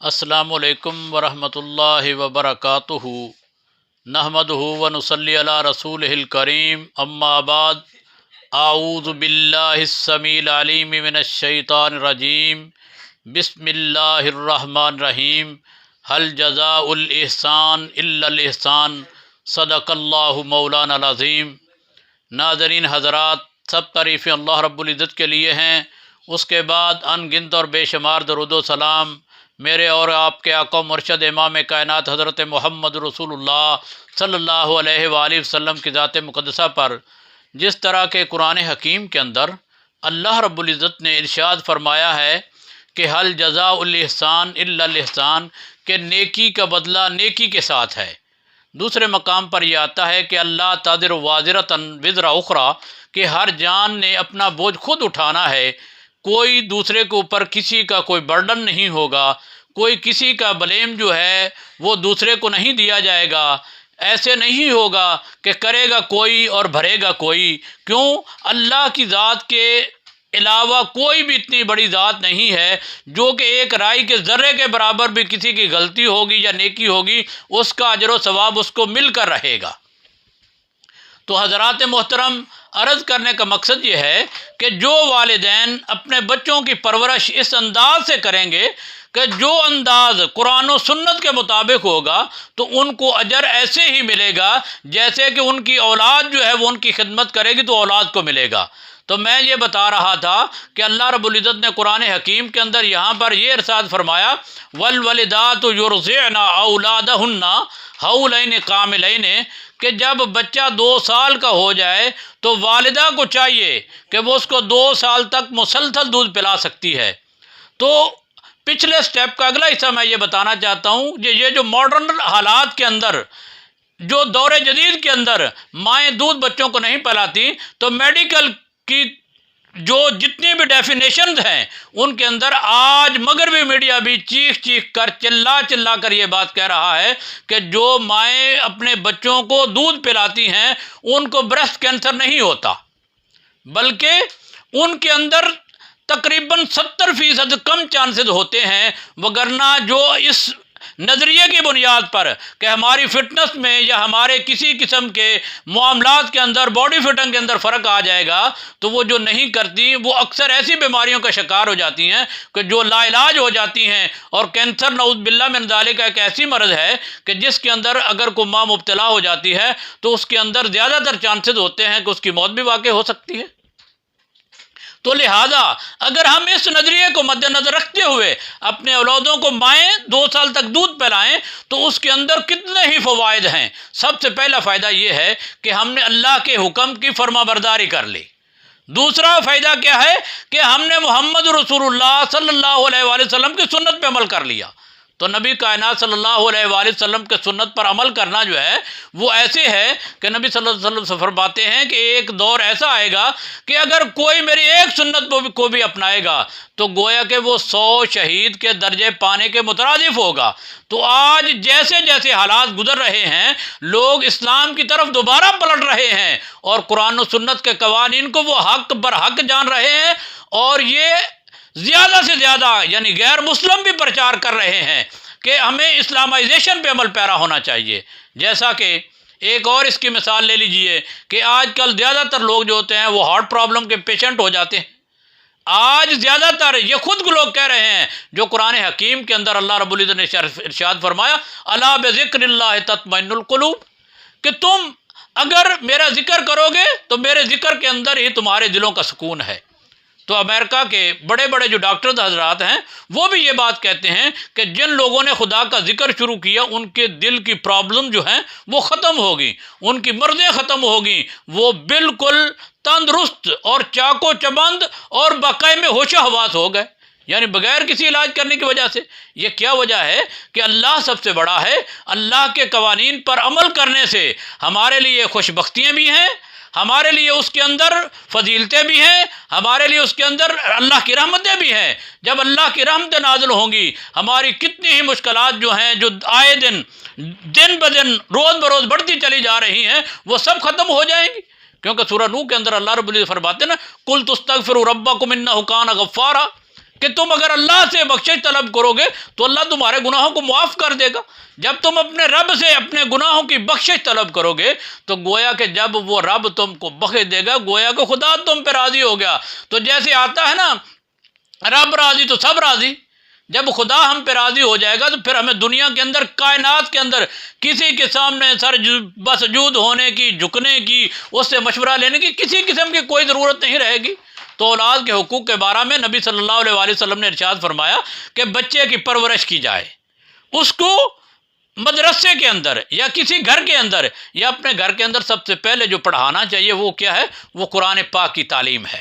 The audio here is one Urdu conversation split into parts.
السلام علیکم ورحمۃ اللہ وبرکاتہ۔ نحمدہ ونصلی علی رسولہ الکریم، اما بعد، اعوذ باللہ السمیع العلیم من الشیطان الرجیم، بسم اللہ الرحمن الرحیم۔ هل جزاء الاحسان الا الاحسان، صدق اللہ مولانا العظیم۔ ناظرین حضرات، سب تعریفیں اللہ رب العزت کے لیے ہیں، اس کے بعد ان گنت اور بے شمار درود و سلام میرے اور آپ کے آقا و مرشد امام کائنات حضرت محمد رسول اللہ صلی اللہ علیہ وآلہ وسلم کی ذات مقدسہ پر، جس طرح کے قرآن حکیم کے اندر اللہ رب العزت نے ارشاد فرمایا ہے کہ حل جزاء الاحسان الا الاحسان، کہ نیکی کا بدلہ نیکی کے ساتھ ہے۔ دوسرے مقام پر یہ آتا ہے کہ اللہ تازر وازرۃ وزر اخری، کہ ہر جان نے اپنا بوجھ خود اٹھانا ہے، کوئی دوسرے کے اوپر کسی کا کوئی برڈن نہیں ہوگا، کوئی کسی کا بلیم جو ہے وہ دوسرے کو نہیں دیا جائے گا۔ ایسے نہیں ہوگا کہ کرے گا کوئی اور بھرے گا کوئی۔ کیوں؟ اللہ کی ذات کے علاوہ کوئی بھی اتنی بڑی ذات نہیں ہے جو کہ ایک رائی کے ذرے کے برابر بھی کسی کی غلطی ہوگی یا نیکی ہوگی، اس کا اجر و ثواب اس کو مل کر رہے گا۔ تو حضرات محترم، عرض کرنے کا مقصد یہ ہے کہ جو والدین اپنے بچوں کی پرورش اس انداز سے کریں گے کہ جو انداز قرآن و سنت کے مطابق ہوگا، تو ان کو اجر ایسے ہی ملے گا جیسے کہ ان کی اولاد جو ہے وہ ان کی خدمت کرے گی تو اولاد کو ملے گا۔ تو میں یہ بتا رہا تھا کہ اللہ رب العزت نے قرآن حکیم کے اندر یہاں پر یہ ارشاد فرمایا، والوالدات یرضعن اولادہن حولین کاملین، کہ جب بچہ 2 سال کا ہو جائے تو والدہ کو چاہیے کہ وہ اس کو 2 سال تک مسلسل دودھ پلا سکتی ہے۔ تو پچھلے سٹیپ کا اگلا حصہ میں یہ بتانا چاہتا ہوں کہ یہ جو ماڈرن حالات کے اندر، جو دور جدید کے اندر مائیں دودھ بچوں کو نہیں پلاتی، تو میڈیکل کی جو جتنی بھی ڈیفینیشنز ہیں ان کے اندر آج مغربی میڈیا بھی چیخ چیخ کر چلا کر یہ بات کہہ رہا ہے کہ جو مائیں اپنے بچوں کو دودھ پلاتی ہیں ان کو بریسٹ کینسر نہیں ہوتا، بلکہ ان کے اندر تقریباً 70% کم چانسز ہوتے ہیں۔ وگرنہ جو اس نظریے کی بنیاد پر کہ ہماری فٹنس میں یا ہمارے کسی قسم کے معاملات کے اندر، باڈی فٹنگ کے اندر فرق آ جائے گا، تو وہ جو نہیں کرتی وہ اکثر ایسی بیماریوں کا شکار ہو جاتی ہیں کہ جو لا علاج ہو جاتی ہیں۔ اور کینسر نعوذ باللہ من ذالک ایک ایسی مرض ہے کہ جس کے اندر اگر کوئی ماں مبتلا ہو جاتی ہے تو اس کے اندر زیادہ تر چانسز ہوتے ہیں کہ اس کی موت بھی واقع ہو سکتی ہے۔ تو لہٰذا اگر ہم اس نظریے کو مد نظر رکھتے ہوئے اپنے اولادوں کو مائیں 2 سال تک دودھ پلائیں تو اس کے اندر کتنے ہی فوائد ہیں۔ سب سے پہلا فائدہ یہ ہے کہ ہم نے اللہ کے حکم کی فرما برداری کر لی۔ دوسرا فائدہ کیا ہے کہ ہم نے محمد رسول اللہ صلی اللہ علیہ وآلہ وسلم کی سنت پہ عمل کر لیا۔ تو نبی کائنات صلی اللہ علیہ وآلہ وسلم کے سنت پر عمل کرنا جو ہے وہ ایسے ہے کہ نبی صلی اللہ علیہ وسلم فرماتے ہیں کہ ایک دور ایسا آئے گا کہ اگر کوئی میری ایک سنت کو بھی اپنائے گا تو گویا کہ وہ 100 شہید کے درجے پانے کے مترادف ہوگا۔ تو آج جیسے جیسے حالات گزر رہے ہیں، لوگ اسلام کی طرف دوبارہ پلٹ رہے ہیں اور قرآن و سنت کے قوانین کو وہ حق برحق جان رہے ہیں، اور یہ زیادہ سے زیادہ یعنی غیر مسلم بھی پرچار کر رہے ہیں کہ ہمیں اسلامائزیشن پہ عمل پیرا ہونا چاہیے۔ جیسا کہ ایک اور اس کی مثال لے لیجئے کہ آج کل زیادہ تر لوگ جو ہوتے ہیں وہ ہارٹ پرابلم کے پیشنٹ ہو جاتے ہیں۔ آج زیادہ تر یہ خود لوگ کہہ رہے ہیں جو قرآن حکیم کے اندر اللہ رب العزت نے ارشاد فرمایا، الا بذکر اللہ تطمئن القلوب، کہ تم اگر میرا ذکر کرو گے تو میرے ذکر کے اندر ہی تمہارے دلوں کا سکون ہے۔ تو امریکہ کے بڑے بڑے جو ڈاکٹرز حضرات ہیں وہ بھی یہ بات کہتے ہیں کہ جن لوگوں نے خدا کا ذکر شروع کیا ان کے دل کی پرابلم جو ہیں وہ ختم ہوگی، ان کی مرضیں ختم ہوگی، وہ بالکل تندرست اور چاق و چبند اور باقاعدہ میں ہوش و حواس ہو گئے، یعنی بغیر کسی علاج کرنے کی وجہ سے۔ یہ کیا وجہ ہے کہ اللہ سب سے بڑا ہے۔ اللہ کے قوانین پر عمل کرنے سے ہمارے لیے خوش بختیاں بھی ہیں، ہمارے لیے اس کے اندر فضیلتیں بھی ہیں، ہمارے لیے اس کے اندر اللہ کی رحمتیں بھی ہیں۔ جب اللہ کی رحمتیں نازل ہوں گی، ہماری کتنی ہی مشکلات جو ہیں جو آئے دن بدن روز بروز بڑھتی چلی جا رہی ہیں، وہ سب ختم ہو جائیں گی۔ کیونکہ سورہ نوح کے اندر اللہ رب العزت فرماتے ہیں نا، قُلْ تُسْتَغْفِرُوا رَبَّكُمْ إِنَّهُ كَانَ غَفَّارًا، کہ تم اگر اللہ سے بخشش طلب کرو گے تو اللہ تمہارے گناہوں کو معاف کر دے گا۔ جب تم اپنے رب سے اپنے گناہوں کی بخشش طلب کرو گے تو گویا کہ جب وہ رب تم کو بخش دے گا، گویا کہ خدا تم پہ راضی ہو گیا۔ تو جیسے آتا ہے نا، رب راضی تو سب راضی۔ جب خدا ہم پہ راضی ہو جائے گا تو پھر ہمیں دنیا کے اندر، کائنات کے اندر کسی کے سامنے سر بسجود ہونے کی، جھکنے کی، اس سے مشورہ لینے کی کسی قسم کی کوئی ضرورت نہیں رہے گی۔ تو اولاد کے حقوق کے بارے میں نبی صلی اللہ علیہ وآلہ وسلم نے ارشاد فرمایا کہ بچے کی پرورش کی جائے، اس کو مدرسے کے اندر یا کسی گھر کے اندر یا اپنے گھر کے اندر سب سے پہلے جو پڑھانا چاہیے وہ کیا ہے؟ وہ قرآن پاک کی تعلیم ہے۔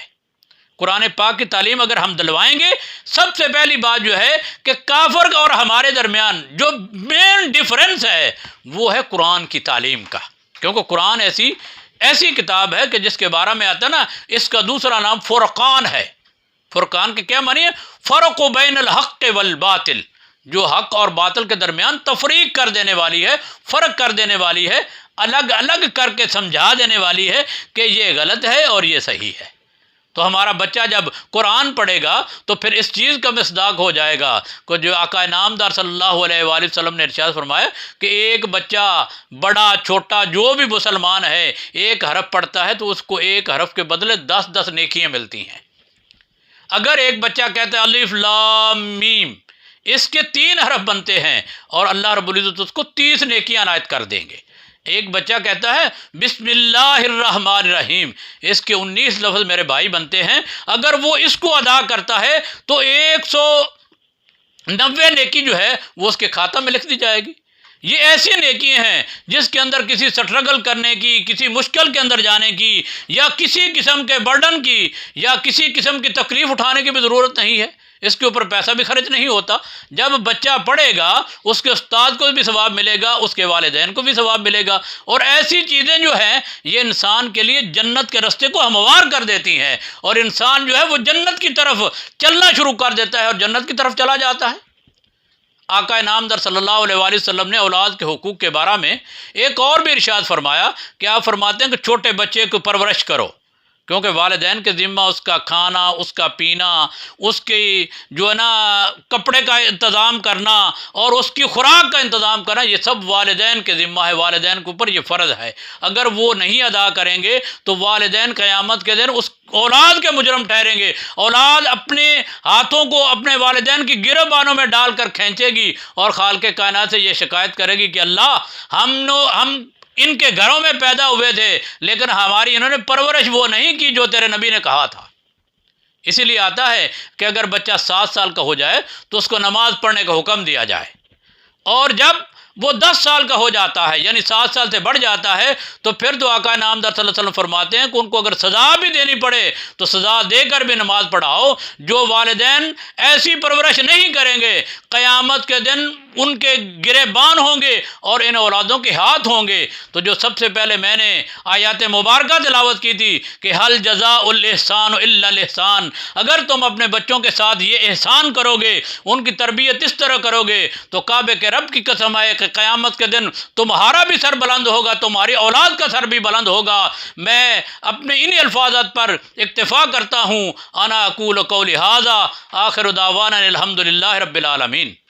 قرآن پاک کی تعلیم اگر ہم دلوائیں گے، سب سے پہلی بات جو ہے کہ کافر اور ہمارے درمیان جو مین ڈیفرنس ہے وہ ہے قرآن کی تعلیم کا، کیونکہ قرآن ایسی کتاب ہے کہ جس کے بارے میں آتا ہے نا، اس کا دوسرا نام فرقان ہے۔ فرقان کے کیا معنی ہے؟ فرق بین الحق والباطل، جو حق اور باطل کے درمیان تفریق کر دینے والی ہے، فرق کر دینے والی ہے، الگ الگ کر کے سمجھا دینے والی ہے کہ یہ غلط ہے اور یہ صحیح ہے۔ تو ہمارا بچہ جب قرآن پڑھے گا تو پھر اس چیز کا مصداق ہو جائے گا کہ جو آقا نامدار صلی اللہ علیہ وآلہ وسلم نے ارشاد فرمایا کہ ایک بچہ بڑا چھوٹا جو بھی مسلمان ہے ایک حرف پڑھتا ہے تو اس کو ایک حرف کے بدلے 10 نیکیاں ملتی ہیں۔ اگر ایک بچہ کہتا ہے الف لام میم، اس کے 3 حرف بنتے ہیں اور اللہ رب العزت اس کو 30 نیکیاں عنایت کر دیں گے۔ ایک بچہ کہتا ہے بسم اللہ الرحمن الرحیم، اس کے 19 لفظ میرے بھائی بنتے ہیں، اگر وہ اس کو ادا کرتا ہے تو 190 نیکی جو ہے وہ اس کے کھاتہ میں لکھ دی جائے گی۔ یہ ایسی نیکیاں ہیں جس کے اندر کسی سٹرگل کرنے کی، کسی مشکل کے اندر جانے کی، یا کسی قسم کے برڈن کی، یا کسی قسم کی تکلیف اٹھانے کی بھی ضرورت نہیں ہے۔ اس کے اوپر پیسہ بھی خرچ نہیں ہوتا۔ جب بچہ پڑھے گا اس کے استاد کو بھی ثواب ملے گا، اس کے والدین کو بھی ثواب ملے گا، اور ایسی چیزیں جو ہیں یہ انسان کے لیے جنت کے راستے کو ہموار کر دیتی ہیں، اور انسان جو ہے وہ جنت کی طرف چلنا شروع کر دیتا ہے اور جنت کی طرف چلا جاتا ہے۔ آقا نامدار صلی اللہ علیہ وآلہ وسلم نے اولاد کے حقوق کے بارے میں ایک اور بھی ارشاد فرمایا کہ آپ فرماتے ہیں کہ چھوٹے بچے کو پرورش کرو، کیونکہ والدین کے ذمہ اس کا کھانا، اس کا پینا، اس کی جو ہے نا کپڑے کا انتظام کرنا اور اس کی خوراک کا انتظام کرنا، یہ سب والدین کے ذمہ ہے، والدین کے اوپر یہ فرض ہے۔ اگر وہ نہیں ادا کریں گے تو والدین قیامت کے دن اس اولاد کے مجرم ٹھہریں گے۔ اولاد اپنے ہاتھوں کو اپنے والدین کی گریبانوں میں ڈال کر کھینچے گی اور خالق کائنات سے یہ شکایت کرے گی کہ اللہ ہم ان کے گھروں میں پیدا ہوئے تھے لیکن ہماری انہوں نے پرورش وہ نہیں کی جو تیرے نبی نے کہا تھا۔ اسی لیے آتا ہے کہ اگر بچہ 7 سال کا ہو جائے تو اس کو نماز پڑھنے کا حکم دیا جائے، اور جب وہ 10 سال کا ہو جاتا ہے یعنی 7 سال سے بڑھ جاتا ہے تو پھر تو آقا نامدار صلی اللہ علیہ وسلم فرماتے ہیں کہ ان کو اگر سزا بھی دینی پڑے تو سزا دے کر بھی نماز پڑھاؤ۔ جو والدین ایسی پرورش نہیں کریں گے قیامت کے دن ان کے گریبان ہوں گے اور ان اولادوں کے ہاتھ ہوں گے۔ تو جو سب سے پہلے میں نے آیات مبارکہ تلاوت کی تھی کہ حل جزاء الاحسان الا الاحسان، اگر تم اپنے بچوں کے ساتھ یہ احسان کرو گے، ان کی تربیت اس طرح کرو گے، تو کعبے کے رب کی قسم ہے کہ قیامت کے دن تمہارا بھی سر بلند ہوگا، تمہاری اولاد کا سر بھی بلند ہوگا۔ میں اپنے انہی الفاظات پر اکتفا کرتا ہوں۔ انا اقول قولی ھذا، آخر دعوانا الحمدللہ رب العالمین۔